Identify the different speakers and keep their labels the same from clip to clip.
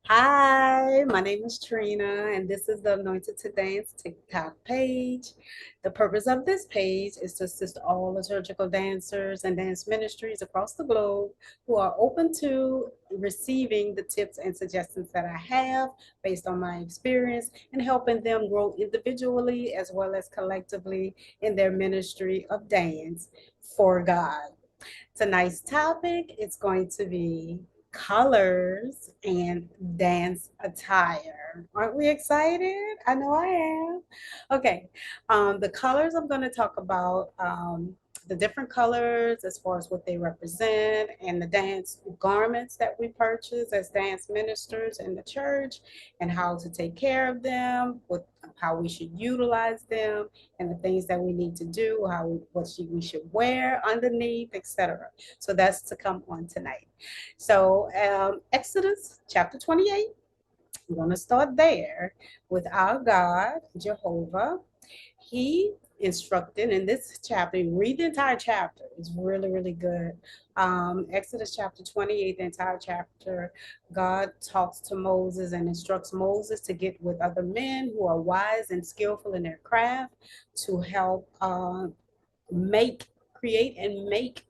Speaker 1: Hi, my name is Trina, and this is the Anointed to Dance TikTok page. The purpose of this page is to assist all liturgical dancers and dance ministries across the globe who are open to receiving the tips and suggestions that I have based on my experience and helping them grow individually as well as collectively in their ministry of dance for God. Tonight's topic is going to be colors and dance attire. Aren't we excited? I know I am. Okay, the colors I'm going to talk about. The different colors as far as what they represent and the dance garments that we purchase as dance ministers in the church and how to take care of them, how we should utilize them, and the things that we need to do, we should wear underneath, etc. So that's to come on tonight. So Exodus chapter 28, we're going to start there with our God, Jehovah. He instructed in this chapter, read the entire chapter, it's really, really good. Exodus chapter 28, the entire chapter, God talks to Moses and instructs Moses to get with other men who are wise and skillful in their craft to help make, create, and make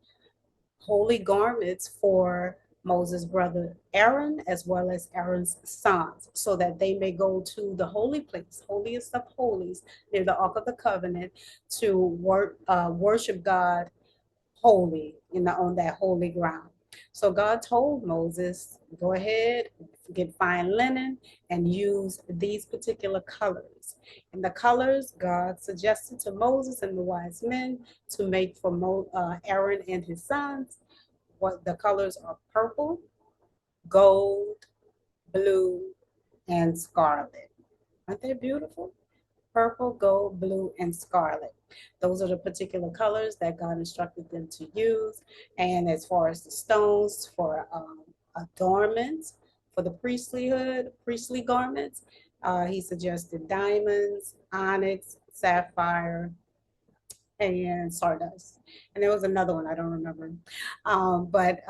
Speaker 1: holy garments for Moses' brother Aaron, as well as Aaron's sons, so that they may go to the holy place, holiest of holies, near the Ark of the Covenant, to worship God holy on that holy ground. So God told Moses, go ahead, get fine linen and use these particular colors. And the colors God suggested to Moses and the wise men to make for Aaron and his sons, what the colors are: purple, gold, blue, and scarlet. Aren't they beautiful? Purple, gold, blue, and scarlet. Those are the particular colors that God instructed them to use. And as far as the stones for adornments, for the priestly garments, he suggested diamonds, onyx, sapphire, and sawdust. And there was another one, I don't remember. But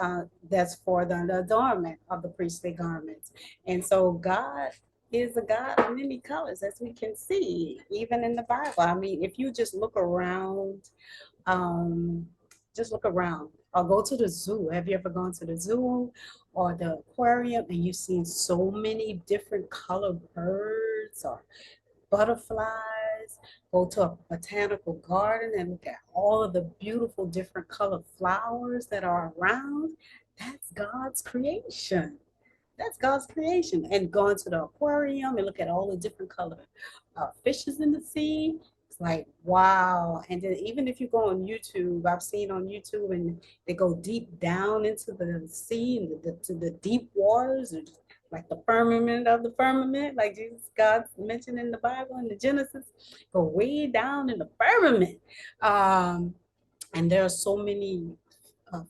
Speaker 1: that's for the adornment of the priestly garments. And so God is a God of many colors, as we can see, even in the Bible. I mean, if you um, just look around, or go to the zoo. Have you ever gone to the zoo or the aquarium and you've seen so many different colored birds or butterflies? Go to a botanical garden and look at all of the beautiful different colored flowers that are around. That's God's creation. That's God's creation. And going to the aquarium and look at all the different colored fishes in the sea. It's like, wow. And then even if you go on YouTube, I've seen on YouTube, and they go deep down into the sea and to the deep waters, and like the firmament of the firmament, like Jesus, God mentioned in the Bible in the Genesis, go way down in the firmament. Um, and there are so many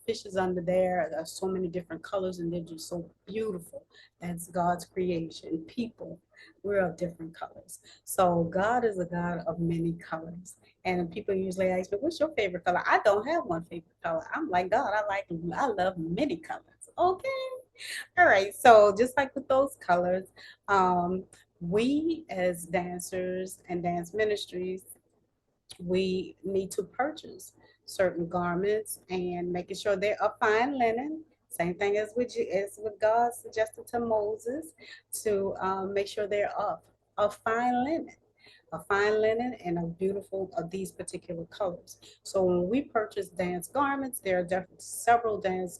Speaker 1: fishes under there. There are so many different colors, and they're just so beautiful. That's God's creation. People, we're of different colors. So God is a God of many colors. And people usually ask me, "What's your favorite color?" I don't have one favorite color. I'm like God. I love many colors. Okay. All right. So just like with those colors, we as dancers and dance ministries, we need to purchase certain garments and making sure they're of fine linen. Same thing as what God suggested to Moses, to make sure they're of fine linen, and a beautiful of these particular colors. So when we purchase dance garments, there are definitely several dance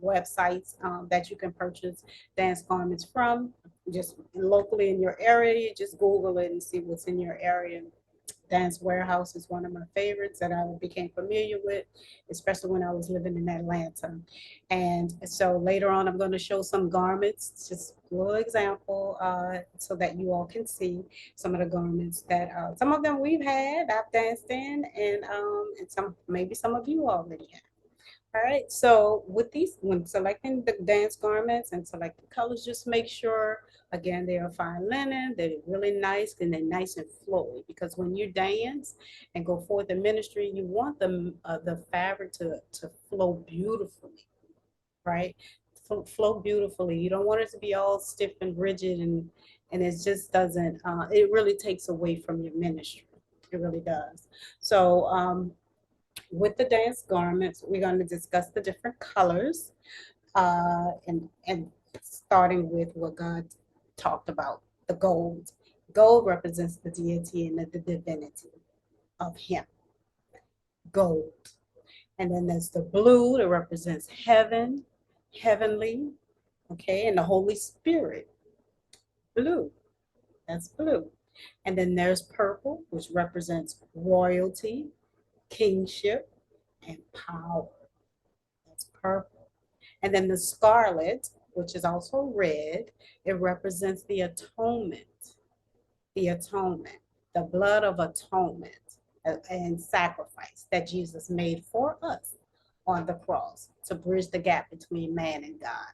Speaker 1: websites that you can purchase dance garments from. Just locally in your area, just Google it and see what's in your area. Dance Warehouse is one of my favorites that I became familiar with, especially when I was living in Atlanta. And so later on, I'm going to show some garments, just a little example, so that you all can see some of the garments that some of them I've danced in, and maybe some of you already have. All right, so when selecting the dance garments and select the colors, just make sure, again, they are fine linen, they're really nice, and they're nice and flowy, because when you dance and go forth in ministry, you want the fabric to flow beautifully, right? flow beautifully. You don't want it to be all stiff and rigid, and it just doesn't. It really takes away from your ministry. It really does. So with the dance garments, we're going to discuss the different colors, and starting with what God talked about, the gold. Gold represents the deity and the divinity of Him. Gold. And then there's the blue that represents heaven, heavenly, okay, and the Holy Spirit. Blue. That's blue. And then there's purple, which represents royalty, kingship, and power. That's purple. And then the scarlet, which is also red, it represents the atonement, the blood of atonement and sacrifice that Jesus made for us on the cross to bridge the gap between man and God.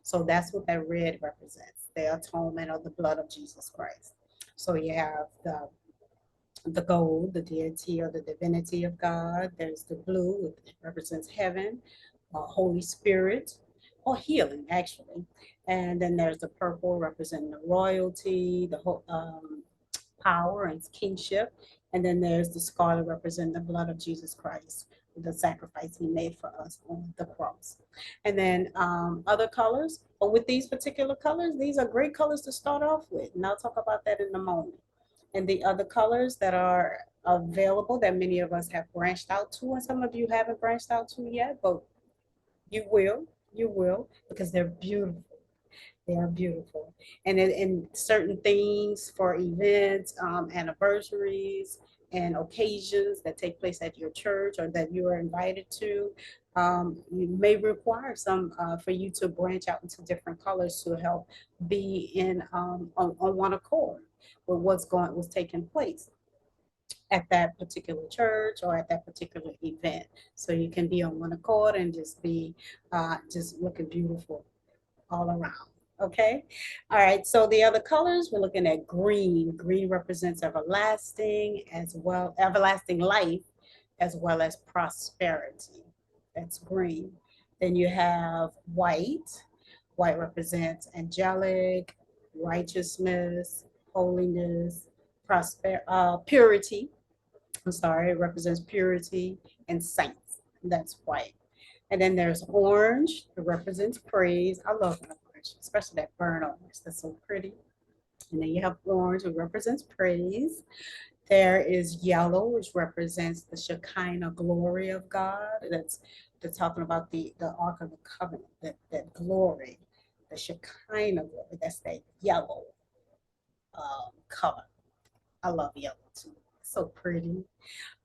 Speaker 1: So that's what that red represents, the atonement of the blood of Jesus Christ. So you have the gold, the deity or the divinity of God. There's the blue, it represents heaven, Holy Spirit, or healing, actually. And then there's the purple, representing the royalty, the power and kingship. And then there's the scarlet, representing the blood of Jesus Christ, the sacrifice He made for us on the cross. And then other colors, but with these particular colors, these are great colors to start off with. And I'll talk about that in a moment. And the other colors that are available that many of us have branched out to, and some of you haven't branched out to yet, but you will, because they're beautiful. They are beautiful. And in certain things for events, anniversaries, and occasions that take place at your church or that you are invited to, you may require some for you to branch out into different colors to help be in on one accord with what's taking place at that particular church or at that particular event. So you can be on one accord and just be just looking beautiful all around. Okay. All right. So the other colors, we're looking at green. Green represents everlasting life, as well as prosperity. That's green. Then you have white. White represents angelic, righteousness, holiness, purity. I'm sorry, it represents purity and saints. That's white. And then there's orange, it represents praise. I love orange, especially that burnt orange. That's so pretty. And then you have orange, it represents praise. There is yellow, which represents the Shekinah glory of God. That's talking about the Ark of the Covenant, that glory, the Shekinah glory. That's that yellow color. I love yellow too. It's so pretty.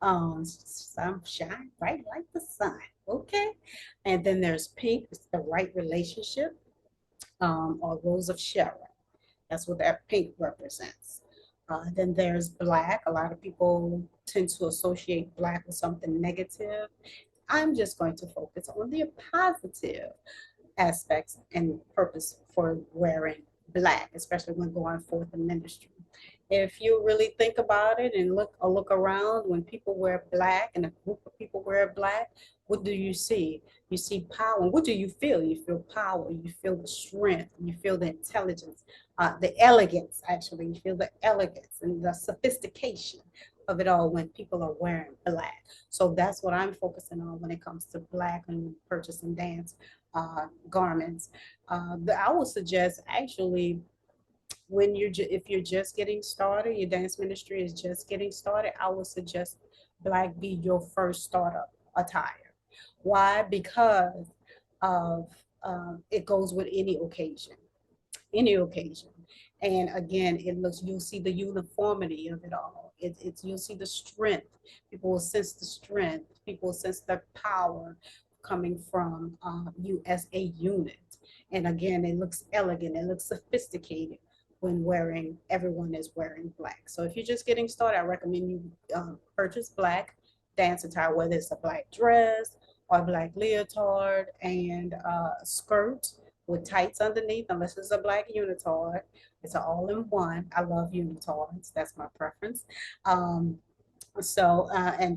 Speaker 1: Some shine bright like the sun. Okay. And then there's pink, it's the right relationship, or Rose of Sharon. That's what that pink represents. Then there's black. A lot of people tend to associate black with something negative. I'm just going to focus on the positive aspects and purpose for wearing black, especially when going forth in ministry. If you really think about it and look around, when people wear black and a group of people wear black, what do you see? You see power. What do you feel? You feel power. You feel the strength. You feel the intelligence, the elegance. Actually, you feel the elegance and the sophistication of it all when people are wearing black. So that's what I'm focusing on when it comes to black and purchasing dance garments. I would suggest actually when if you're just getting started, your dance ministry is just getting started, I would suggest black be your first startup attire. Why? Because of it goes with any occasion. And again, you'll see the uniformity of it all. You'll see the strength. People will sense the strength. People will sense the power coming from you as a unit. And again, it looks elegant. It looks sophisticated when everyone is wearing black. So if you're just getting started, I recommend you purchase black dance attire, whether it's a black dress or a black leotard and a skirt with tights underneath, unless it's a black unitard. It's an all-in-one. I love unitards. That's my preference. And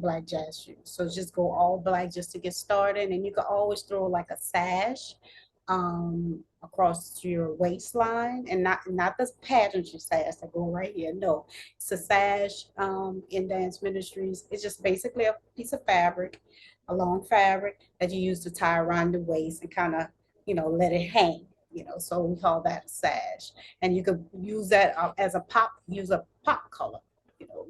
Speaker 1: black jazz shoes. So just go all black just to get started. And you can always throw like a sash across your waistline, and not the pageantry sash that go right here. No, it's a sash in dance ministries. It's just basically a piece of fabric, a long fabric that you use to tie around the waist and kind of, let it hang. So we call that a sash, and you could use that as use a pop color.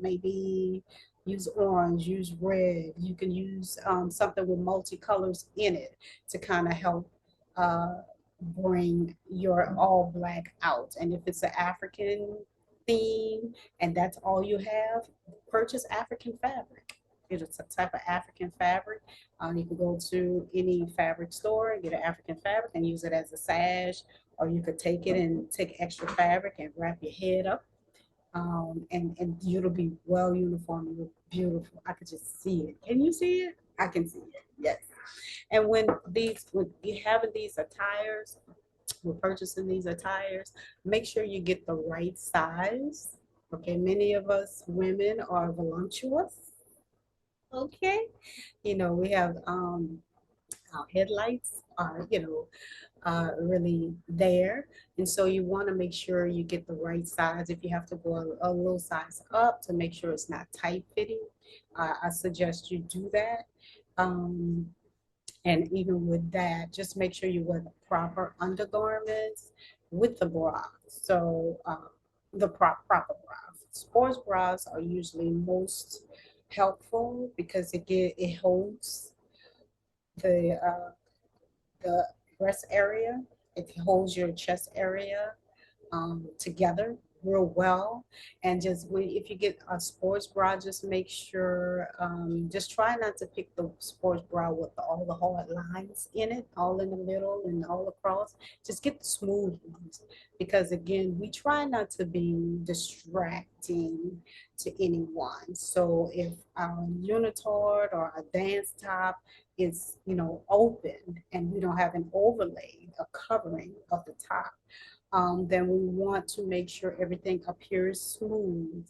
Speaker 1: Maybe use orange, use red. You can use something with multicolors in it to kind of help uh, bring your all black out. And if it's an African theme and that's all you have, purchase African fabric. It's a type of African fabric. You can go to any fabric store and get an African fabric and use it as a sash, or you could take it and take extra fabric and wrap your head up, and it'll be well uniform. It look beautiful. I could just see it. Can you see it? I can see it. Yes. And when you having these attires, we're purchasing these attires, make sure you get the right size. Okay, many of us women are voluptuous. Okay, we have our headlights are really there, and so you want to make sure you get the right size. If you have to go a little size up to make sure it's not tight fitting, I suggest you do that. Um, and even with that, just make sure you wear the proper undergarments with the bra. So the proper bra. Sports bras are usually most helpful because it holds the uh, the breast area. It holds your chest area together real well. And just if you get a sports bra, just make sure, just try not to pick the sports bra with all the hard lines in it, all in the middle and all across. Just get the smooth ones, because again, we try not to be distracting to anyone. So if our unitard or a dance top is, open, and we don't have an overlay, a covering of the top, then we want to make sure everything appears smooth,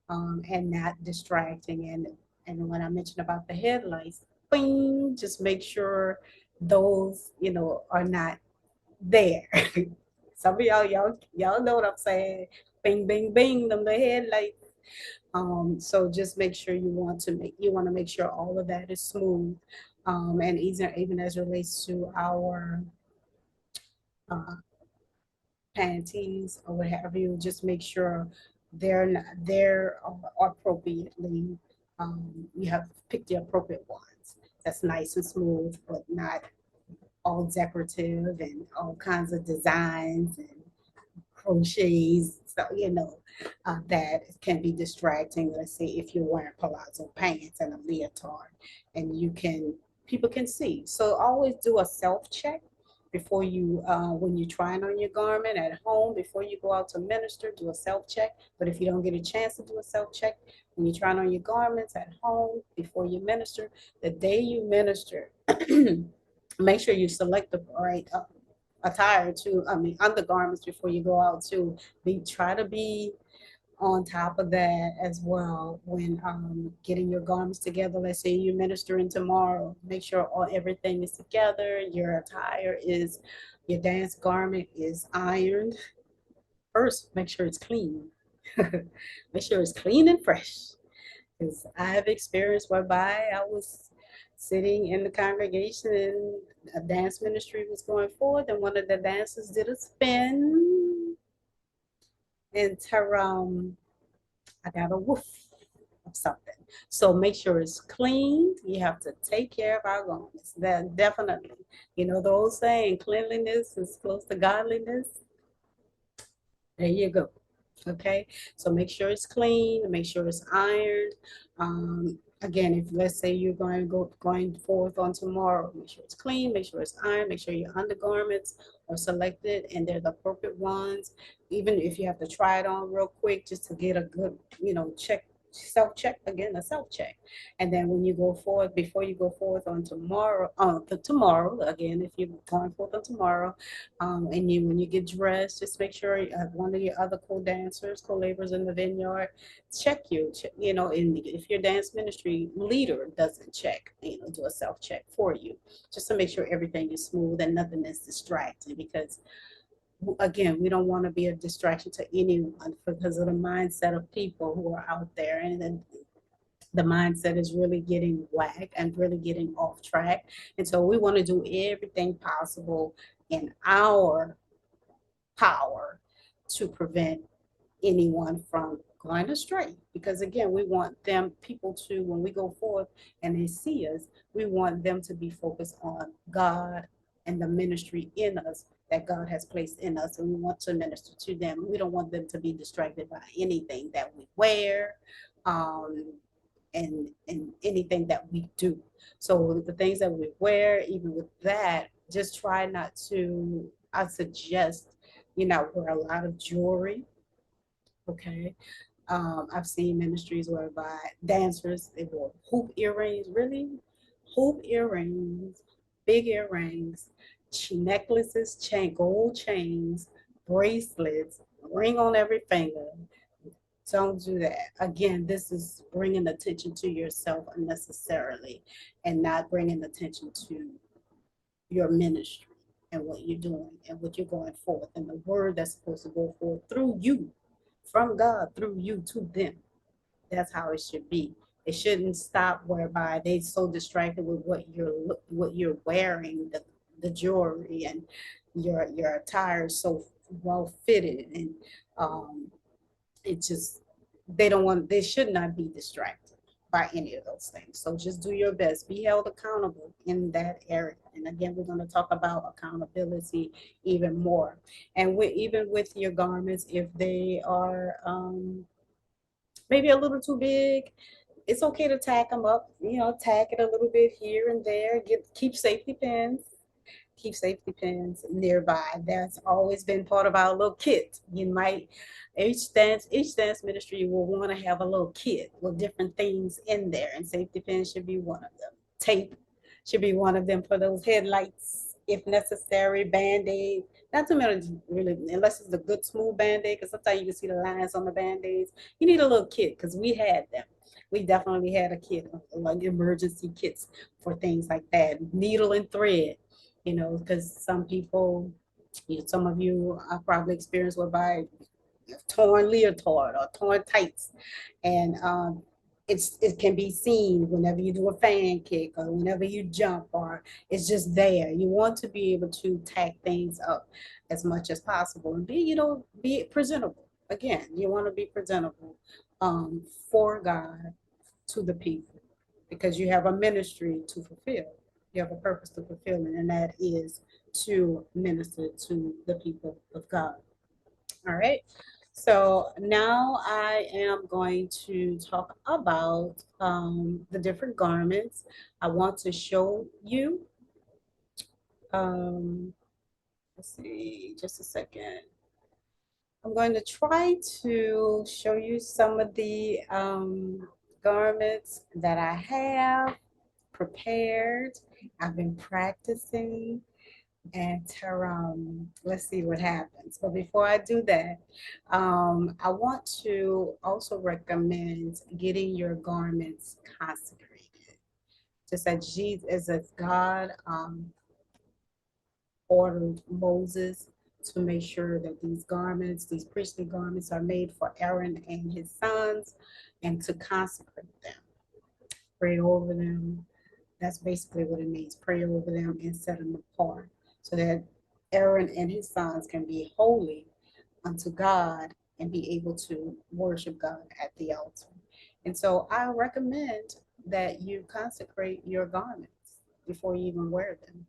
Speaker 1: and not distracting. And when I mentioned about the headlights, bing, just make sure those, are not there. Some of y'all know what I'm saying. Bing, bing, bing, them the headlights. So just make sure you want to make sure all of that is smooth. And even as it relates to our uh, panties or what have you, just make sure they're appropriately. You have picked the appropriate ones. That's nice and smooth, but not all decorative and all kinds of designs and crochets. So that can be distracting. Let's say if you're wearing palazzo pants and a leotard, and people can see. So always do a self check before when you're trying on your garment at home. Before you go out to minister, do a self check. But if you don't get a chance to do a self check when you're trying on your garments at home before you minister, the day you minister, make sure you select the right attire undergarments before you go out to try to be on top of that as well when getting your garments together. Let's say you're ministering tomorrow, make sure everything is together. Your dance garment is ironed. First, make sure it's clean. Make sure it's clean and fresh, because I have experience whereby I was sitting in the congregation and a dance ministry was going forward, and one of the dancers did a spin, and I got a woof of something. So make sure it's clean. You have to take care of our garments. That definitely, the old saying, cleanliness is close to godliness. There you go. Okay, so make sure it's clean, make sure it's ironed. Again, if let's say you're going forth on tomorrow, make sure it's clean, make sure it's ironed, make sure your undergarments are selected and they're the appropriate ones. Even if you have to try it on real quick just to get a good, self-check again, a self-check. And then when you go forth, before you go forth on tomorrow, tomorrow again, if you're going forth on tomorrow, and you when you get dressed, just make sure one of your other co-dancers, co-laborers in the vineyard, check you. You know, if your dance ministry leader doesn't check, you know, do a self-check for you, just to make sure everything is smooth and nothing is distracting. Because again, we don't want to be a distraction to anyone because of the mindset of people who are out there. And then the mindset is really getting whacked and really getting off track. And so we want to do everything possible in our power to prevent anyone from going astray. Because again, we want them people to, when we go forth and they see us, we want them to be focused on God and the ministry in us that God has placed in us, and we want to minister to them. We don't want them to be distracted by anything that we wear, um, and anything that we do. So the things that we wear, even with that, just try not to. I suggest you not wear a lot of jewelry. Okay. I've seen ministries whereby dancers, they wore hoop earrings, really hoop earrings, big earrings, necklaces, gold chains, bracelets, ring on every finger. Don't do that. Again, this is bringing attention to yourself unnecessarily and not bringing attention to your ministry and what you're doing and what you're going forth and the word that's supposed to go forth through you, from God, through you to them. That's how it should be. It shouldn't stop whereby they so distracted with what you're wearing, the jewelry and your attire is so well fitted, and um, it just they should not be distracted by any of those things. So just do your best, be held accountable in that area. And again, we're going to talk about accountability even more. And even with your garments, if they are maybe a little too big, it's okay to tack them up, you know, tack it a little bit here and there, keep safety pins, nearby. That's always been part of our little kit. You might each dance ministry will want to have a little kit with different things in there, and safety pins should be one of them. Tape should be one of them for those headlights, if necessary. Band-aid, not too many really, unless it's a good smooth band-aid, because sometimes you can see the lines on the band-aids. You need a little kit because we had them. We definitely had a kit, like emergency kits for things like that. Needle and thread, you know, because some people, you know, some of you are probably experienced whereby torn leotard or torn tights, and it can be seen whenever you do a fan kick or whenever you jump, or it's just there. You want to be able to tack things up as much as possible and be presentable. Again, you want to be presentable um, for God to the people, because you have a ministry to fulfill. You have a purpose to fulfill, and that is to minister to the people of God. All right. So now I am going to talk about the different garments. I want to show you. Um, let's see, just a second. I'm going to try to show you some of the garments that I have prepared. I've been practicing, and let's see what happens. But before I do that, I want to also recommend getting your garments consecrated, just as Jesus, as God ordered Moses to make sure that these priestly garments, are made for Aaron and his sons, and to consecrate them, pray over them. That's basically what it means. Pray over them and set them apart so that Aaron and his sons can be holy unto God and be able to worship God at the altar. And so I recommend that you consecrate your garments before you even wear them.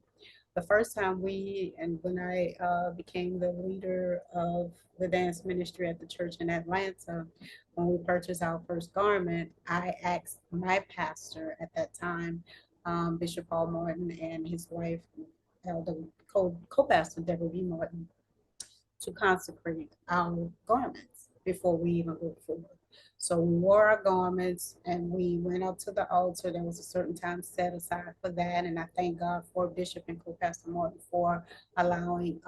Speaker 1: The first time when I became the leader of the dance ministry at the church in Atlanta, when we purchased our first garment, I asked my pastor at that time, Bishop Paul Martin, and his wife, the co-pastor Deborah B. Martin, to consecrate our garments before we even go forward. So we wore our garments and we went up to the altar. There was a certain time set aside for that. And I thank God for Bishop and Co-Pastor Morton for allowing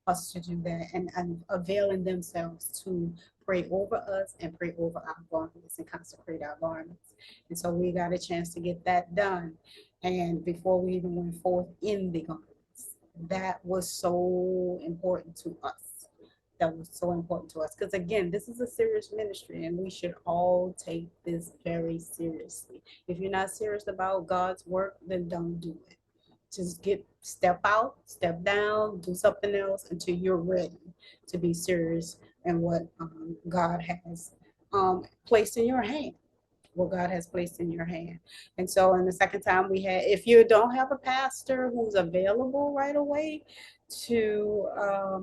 Speaker 1: us to do that and availing themselves to pray over us and pray over our garments and consecrate our garments. And so we got a chance to get that done. And before we even went forth in the garments, that was so important to us. That was so important to us. Because again, this is a serious ministry and we should all take this very seriously. If you're not serious about God's work, then don't do it. Just step out, step down, do something else until you're ready to be serious in what God has placed in your hand. What God has placed in your hand. And so, in the second time, we had, if you don't have a pastor who's available right away to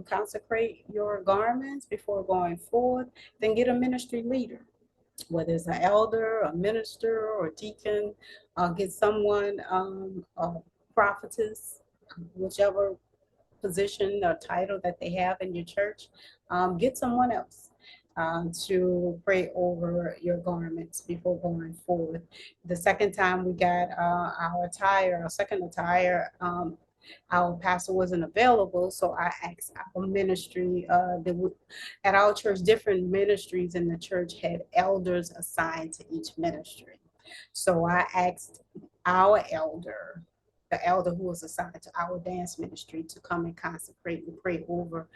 Speaker 1: consecrate your garments before going forth, then get a ministry leader, whether it's an elder, a minister, or deacon, get someone, a prophetess, whichever position or title that they have in your church, get someone else to pray over your garments before going forward. The second time we got our attire, our second attire, our pastor wasn't available, so I asked our ministry at our church, different ministries in the church had elders assigned to each ministry. So I asked our elder, the elder who was assigned to our dance ministry, to come and consecrate and pray over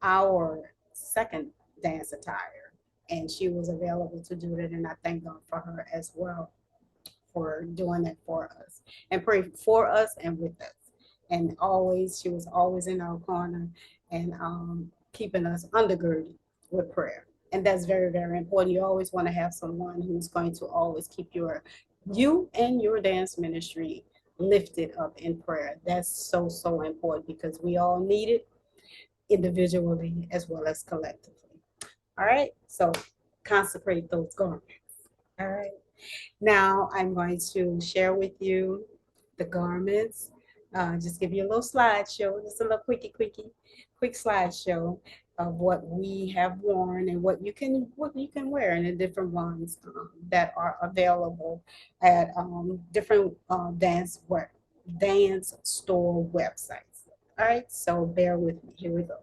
Speaker 1: our second dance attire. And she was available to do it, and I thank God for her as well for doing that for us and pray for us and with us. And always, she was always in our corner and keeping us undergirded with prayer. And that's very, very important. You always want to have someone who's going to always keep you and your dance ministry lifted up in prayer. That's so, so important because we all need it individually as well as collectively. All right. So consecrate those garments. All right. Now I'm going to share with you the garments. Just give you a little slideshow, just a little quick slideshow of what we have worn and what you can wear in the different ones that are available at different dance store websites. All right, so bear with me. Here we go.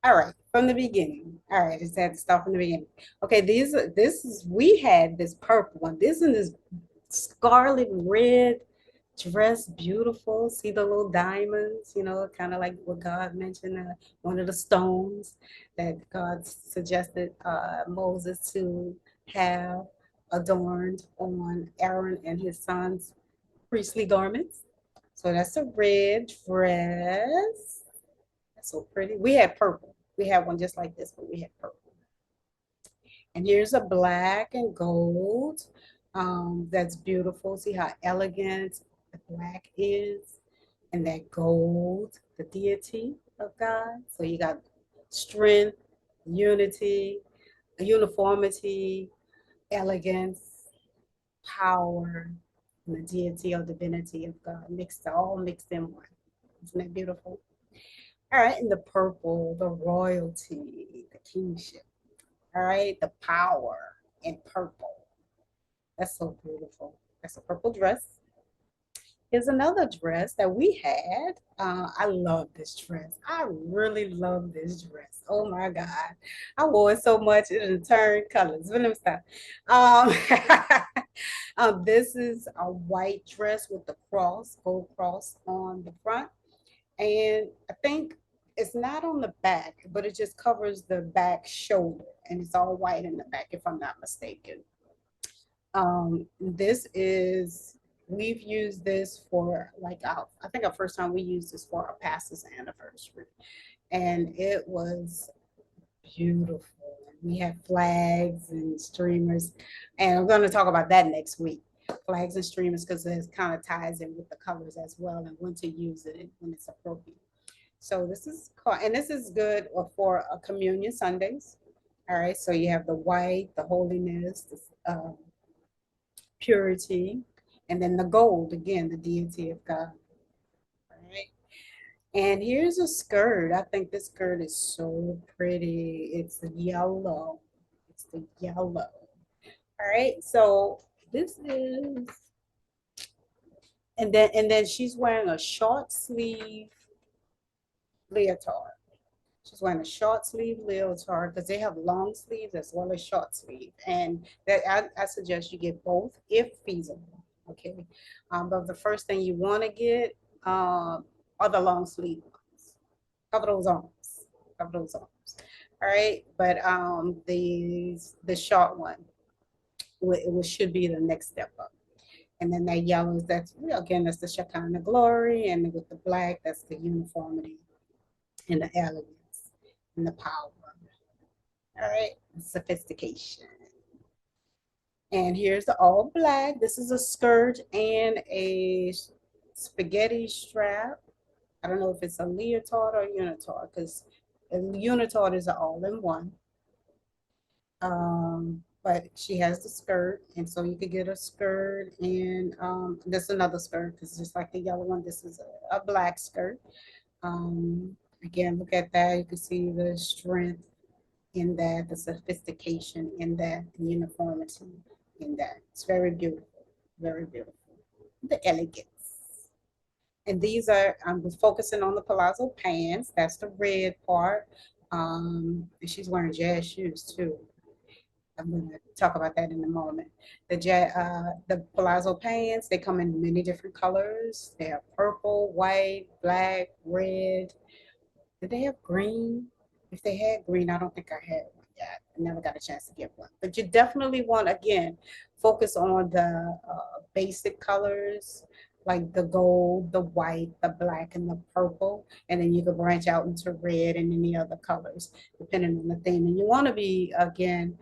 Speaker 1: All right, from the beginning. All right, just had to start from the beginning. Okay, we had this purple one. This is this scarlet red dress, beautiful. See the little diamonds, kind of like what God mentioned, one of the stones that God suggested Moses to have adorned on Aaron and his sons' priestly garments. So that's a red dress. That's so pretty. We had purple. We had one just like this, but we had purple. And here's a black and gold. That's beautiful. See how elegant the black is and that gold, the deity of God. So you got strength, unity, uniformity, elegance, power, and the deity or divinity of God all mixed in one. Isn't that beautiful? All right, and the purple, the royalty, the kingship. All right, the power in purple. That's so beautiful. That's a purple dress. Here's another dress that we had. I love this dress. I really love this dress. Oh my God. I wore it so much it turned colors. But let me stop. This is a white dress with the gold cross on the front. And I think it's not on the back, but it just covers the back shoulder. And it's all white in the back, if I'm not mistaken. This is, we've used this for I think our first time we used this for our pastor's anniversary. And it was beautiful. We had flags and streamers. And I'm going to talk about that next week. Flags and streamers, because it kind of ties in with the colors as well and when to use it when it's appropriate. So this is called, and this is good for communion Sundays. All right, so you have the white, the holiness, the purity, and then the gold, again, the deity of God. All right. And here's a skirt. I think this skirt is so pretty. It's yellow. It's the yellow. All right. So this is, and then she's wearing a short sleeve leotard. She's wearing a short sleeve leotard because they have long sleeves as well as short sleeve. And that I suggest you get both if feasible. Okay. But the first thing you want to get are the long sleeve ones. Cover those arms. Cover those arms. All right. But the short one should be the next step up. And then that yellow is that's again that's the Shekinah glory, and with the black that's the uniformity and the elegance and the power. All right, sophistication. And here's the all black. This is a skirt and a spaghetti strap. I don't know if it's a leotard or unitard because a unitard is an all-in-one. But she has the skirt, and so you could get a skirt and this another skirt because just like the yellow one, this is a black skirt. Again, look at that. You can see the strength in that, the sophistication in that, the uniformity in that. It's very beautiful, very beautiful. The elegance. And these are, I'm focusing on the palazzo pants. That's the red part. And she's wearing jazz shoes too. I'm going to talk about that in a moment. The palazzo pants, they come in many different colors. They have purple, white, black, red. Did they have green? If they had green, I don't think I had one yet. I never got a chance to get one. But you definitely want, again, focus on the basic colors like the gold, the white, the black, and the purple. And then you can branch out into red and any other colors, depending on the theme. And you want to be, again,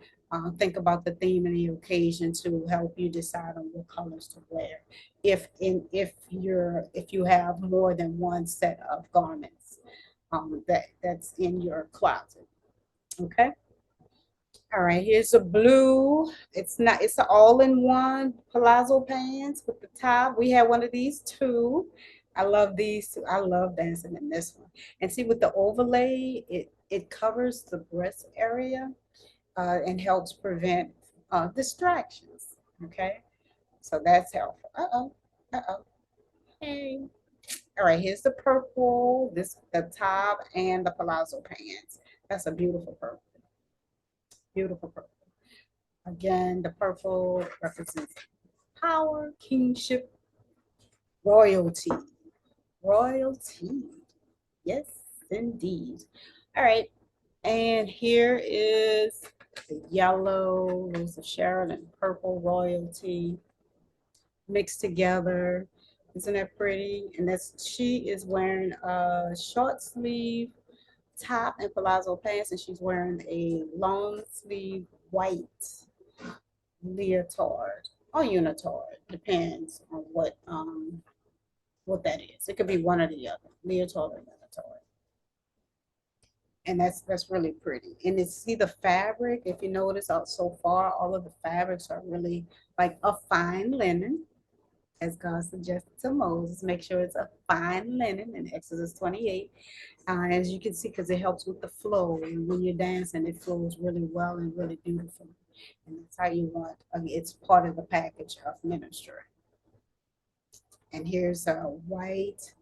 Speaker 1: think about the theme and the occasion to help you decide on what colors to wear. If you have more than one set of garments that's in your closet. Okay. All right, here's a blue. It's an all-in-one palazzo pants with the top. We had one of these too. I love these too. I love dancing in this one. And see with the overlay, it covers the breast area and helps prevent distractions. Okay, so that's helpful. Uh-oh, uh-oh. Hey. All right, here's the purple, the top and the palazzo pants. That's a beautiful purple. Beautiful purple. Again, the purple represents power, kingship, royalty. Royalty. Yes, indeed. All right. And here is the yellow, Rose of Sharon, and purple royalty mixed together. Isn't that pretty? And she is wearing a short sleeve top and palazzo pants, and she's wearing a long sleeve white leotard or unitard. Depends on what that is. It could be one or the other, leotard or unitard. And that's really pretty. And it's see the fabric. If you notice, so far all of the fabrics are really like a fine linen, as God suggested to Moses. Make sure it's a fine linen in Exodus 28. As you can see, because it helps with the flow. And when you're dancing, it flows really well and really beautiful. And that's how you want, I mean, it's part of the package of ministry. And here's a white,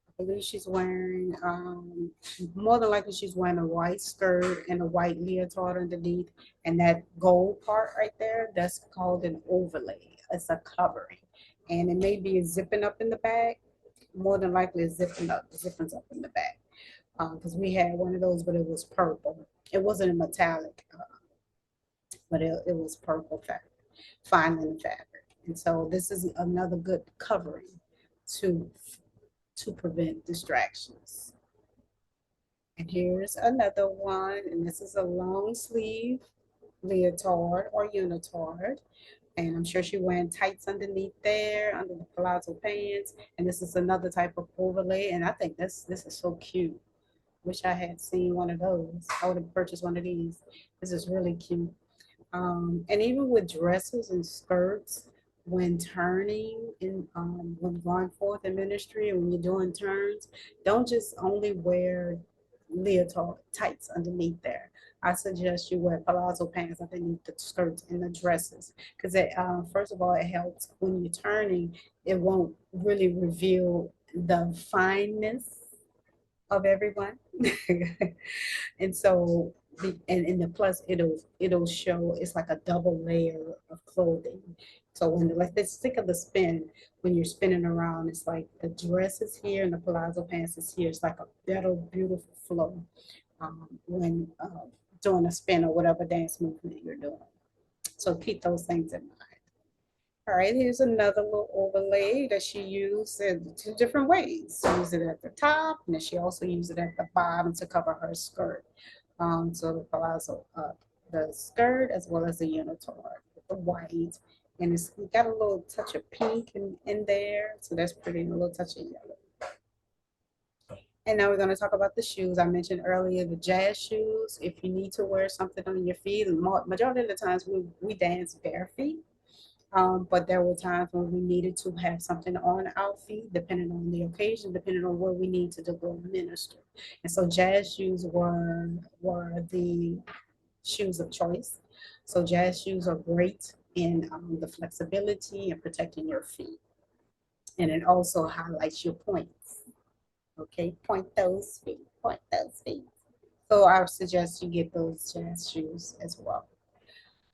Speaker 1: I believe she's wearing, more than likely she's wearing a white skirt and a white leotard underneath. And that gold part right there, that's called an overlay. It's a covering. And it may be zipping up in the back. More than likely it's zipping up in the back. Because we had one of those, but it was purple. It wasn't a metallic, but it was purple fabric, fine linen fabric. And so this is another good covering to prevent distractions. And here's another one, and this is a long sleeve leotard or unitard. And I'm sure she's wearing tights underneath there, under the palazzo pants. And this is another type of overlay. And I think this is so cute. Wish I had seen one of those. I would have purchased one of these. This is really cute. And even with dresses and skirts, when turning in, when going forth in ministry and when you're doing turns, don't just only wear leotard tights underneath there. I suggest you wear palazzo pants underneath the skirts and the dresses because it, first of all, it helps when you're turning. It won't really reveal the fineness of everyone. And so and the plus it'll show it's like a double layer of clothing. So when like let's think of the spin when you're spinning around, it's like the dress is here and the palazzo pants is here. It's like a better, beautiful flow when doing a spin or whatever dance movement you're doing. So keep those things in mind. All right, here's another little overlay that she used in two different ways. She used it at the top, and then she also used it at the bottom to cover her skirt. So the palazzo, the skirt as well as the unitard with the white, and it's got a little touch of pink in there, so that's pretty, and a little touch of yellow. And now we're going to talk about the shoes. I mentioned earlier the jazz shoes. If you need to wear something on your feet, majority of the times we dance bare feet. But there were times when we needed to have something on our feet, depending on the occasion, depending on where we need to go minister. And so jazz shoes were the shoes of choice. So jazz shoes are great in the flexibility and protecting your feet. And it also highlights your points. Okay, point those feet, point those feet. So I would suggest you get those jazz shoes as well.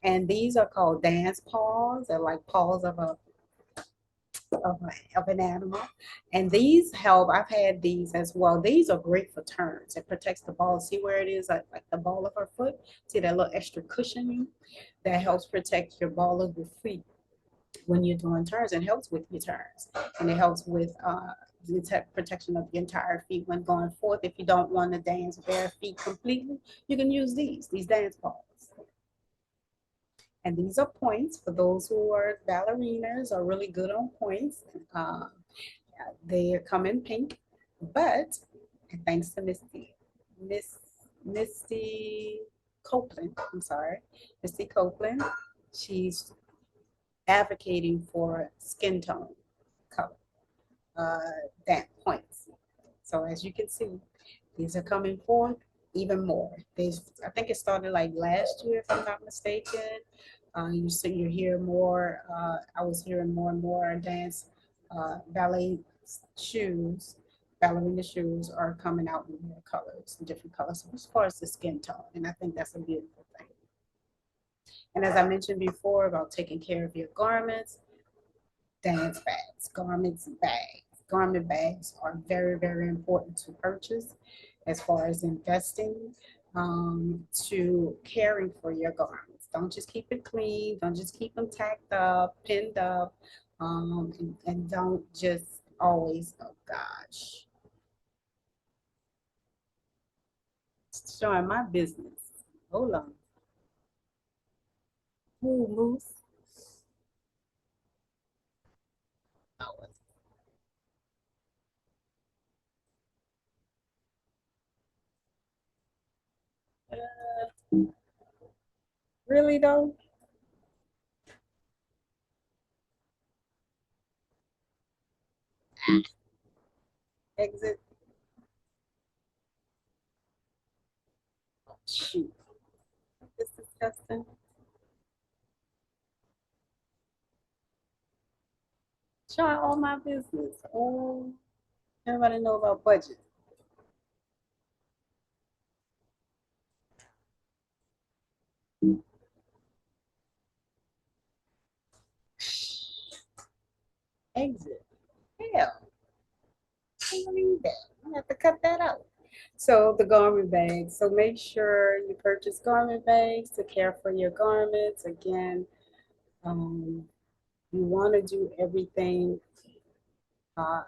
Speaker 1: And these are called dance paws. They're like paws of an animal. And these help, I've had these as well. These are great for turns. It protects the ball. See where it is, like the ball of her foot? See that little extra cushioning? That helps protect your ball of your feet when you're doing turns. It helps with your turns. And it helps with the protection of the entire feet when going forth. If you don't want to dance bare feet completely, you can use these dance balls. And these are points for those who are ballerinas, are really good on points. Uh, they come in pink, but thanks to Misty Copeland, I'm sorry, Misty Copeland, she's advocating for skin tone color, that points. So as you can see, these are coming forth even more. I think it started like last year, if I'm not mistaken. You hear more. I was hearing more and more dance ballet shoes, ballerina shoes are coming out in more colors, different colors as far as the skin tone, and I think that's a beautiful thing. And as I mentioned before about taking care of your garments, dance bags, garments bags. Garment bags are very, very important to purchase as far as investing to caring for your garments. Don't just keep it clean. Don't just keep them tacked up, pinned up, and don't just always, oh gosh, showing my business. Hold on. Ooh, moose. Oh, really though? Exit. Shoot. It's disgusting. Showing all my business. Oh, everybody know about budget. Exit. Hell, I don't need that. I have to cut that out. So the garment bags. So make sure you purchase garment bags to care for your garments. Again, um, you want to do everything uh,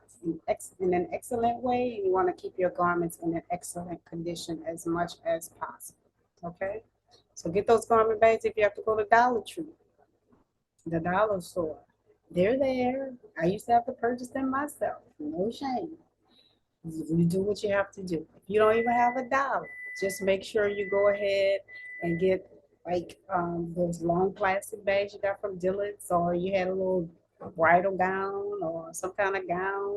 Speaker 1: in an excellent way. You want to keep your garments in an excellent condition as much as possible. Okay. So get those garment bags if you have to go to Dollar Tree, the dollar store. They're there. I used to have to purchase them myself. No shame. You do what you have to do. If you don't even have $1, just make sure you go ahead and get like those long plastic bags you got from Dillard's, or you had a little bridal gown or some kind of gown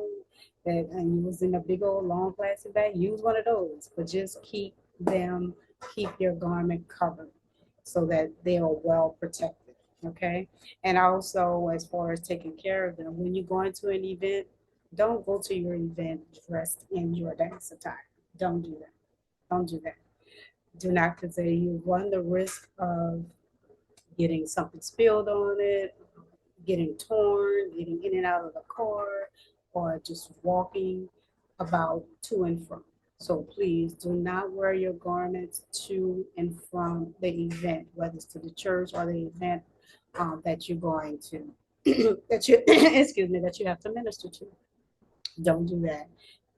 Speaker 1: that and you was in a big old long plastic bag. Use one of those, but just keep your garment covered so that they are well protected. Okay, and also as far as taking care of them, when you go into an event, don't go to your event dressed in your dance attire. Don't do that. Don't do that. Do not, because you run the risk of getting something spilled on it, getting torn, getting in and out of the car, or just walking about to and from. So please do not wear your garments to and from the event, whether it's to the church or the event that you're going to, that you, excuse me, that you have to minister to. Don't do that.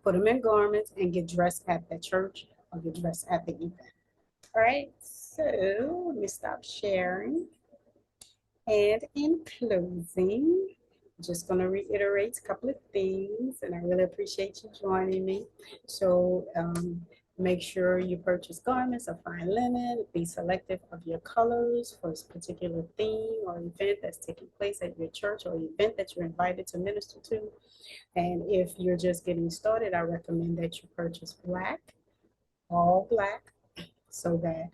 Speaker 1: Put them in garments and get dressed at the church or get dressed at the event. All right, so let me stop sharing. And in closing, I'm just going to reiterate a couple of things, and I really appreciate you joining me. So make sure you purchase garments of fine linen. Be selective of your colors for a particular theme or event that's taking place at your church or event that you're invited to minister to. And if you're just getting started, I recommend that you purchase black, all black, so that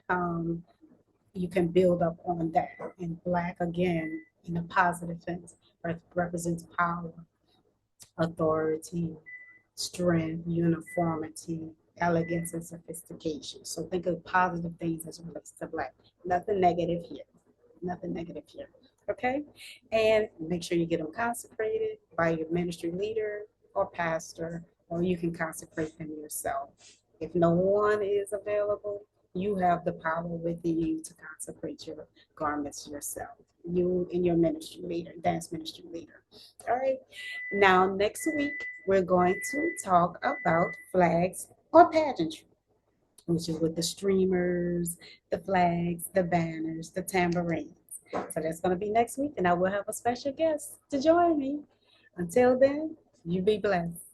Speaker 1: you can build up on that. And black, again, in a positive sense, represents power, authority, strength, uniformity, elegance, and sophistication. So think of positive things as it relates to black. Nothing negative here. Nothing negative here. Okay? And make sure you get them consecrated by your ministry leader or pastor, or you can consecrate them yourself. If no one is available, you have the power within you to consecrate your garments yourself. You and your ministry leader, dance ministry leader. All right. Now, next week, we're going to talk about flags or pageantry, which is with the streamers, the flags, the banners, the tambourines. So that's going to be next week, and I will have a special guest to join me. Until then, you be blessed.